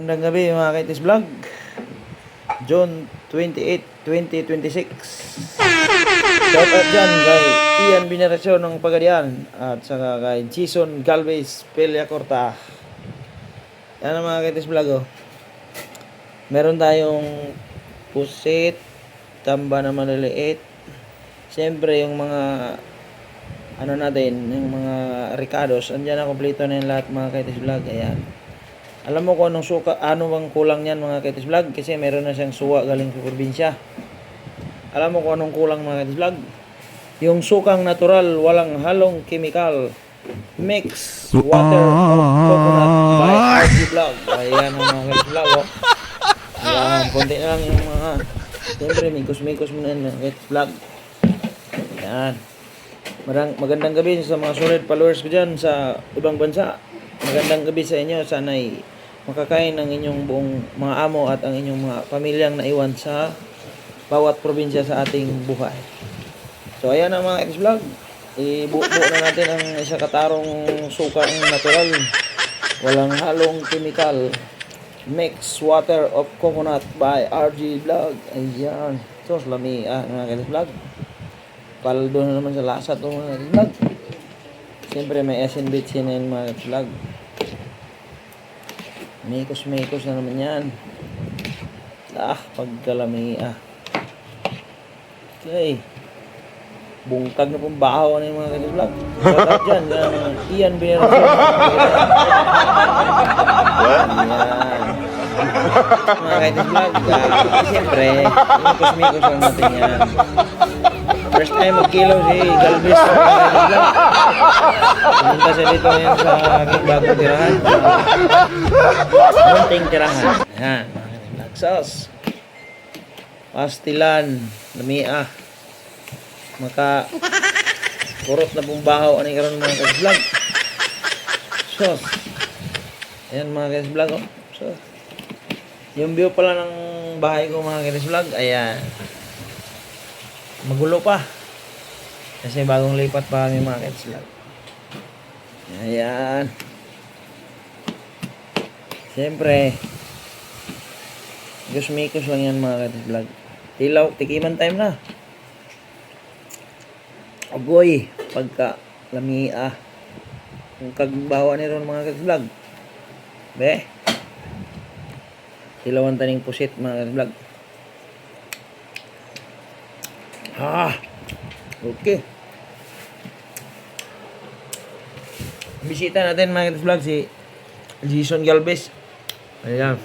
Magandang gabi mga Kaitis Vlog. June 28, 2026. Shout out dyan kay Ian Bineracion ng Pagadian at saka kay Jason Galvez Peliacorta. Yan ang mga Kaitis Vlog. Meron tayong pusit, tamba na maliliit. Siyempre yung mga ano natin, yung mga ricados, andyan na kompleto na yung lahat mga Kaitis Vlog. Ayan. Alam mo kung anong suka, ano bang kulang niyan mga Kaitis Vlog? Kasi meron na siyang suwa galing sa probinsya. Alam mo kung anong kulang mga Kaitis Vlog? Yung sukang natural, walang halong chemical. Mix water of coconut by RG Vlog. Ayan ang mga Kaitis Vlog. Oh. Ayan, konti na lang yung mga, siyempre mikos-mikos mo na yan mga Kaitis Vlog. Ayan. Magandang gabi sa mga solid followers ko dyan sa ibang bansa. Magandang gabi sa inyo. Sana'y makakain ng inyong buong mga amo at ang inyong mga pamilyang naiwan sa bawat probinsya sa ating buhay. So ayan ang mga Kaitis Vlog. Ibuo na natin ang isa katarong sukang natural. Walang halong chemical. Mix water of coconut by RG Vlog. Ayan. So salami mga Kaitis Vlog. Paldo na naman sa lasa ito mga Kaitis Vlog. Siyempre may asin bitsin na yun mga Kaitis Vlog. Mikos na naman yan. Pagkalami Okay. Bungkag na pong bahaw na yung mga Kaitis Vlog. Shout out dyan. Ian Bineracion. Ayan. Mga Kaitis Vlog. Siyempre, mikos lang natin yan. First time magkilaw si Galvez sa mga Kaitis Vlog. Pumunta siya dito ngayon sa aking bagong tirahan. Munting tirahan. Ayan, mga Kaitis Vlog. Sauce. Pastilan. Lamia. Kurot na pong bahaw. Ano yung karoon mga Kaitis Vlog? Sauce. Ayan mga Kaitis Vlog. Oh. So, yung view pala ng bahay ko mga Kaitis Vlog. Ayan. Magulo pa. Kasi bagong lipat pa kami mga Kaitis Vlog. Ayan. Siyempre, mikos lang yan mga Kaitis Vlog. Tikiman time na. Agoy, pagka lamia. Kung kagbawa ni ron mga Kaitis Vlog. Be. Tilawan taning pusit mga Kaitis Vlog. Okay. Bisita natin mga Kaitis Vlog si Jason Galvez. Ayan.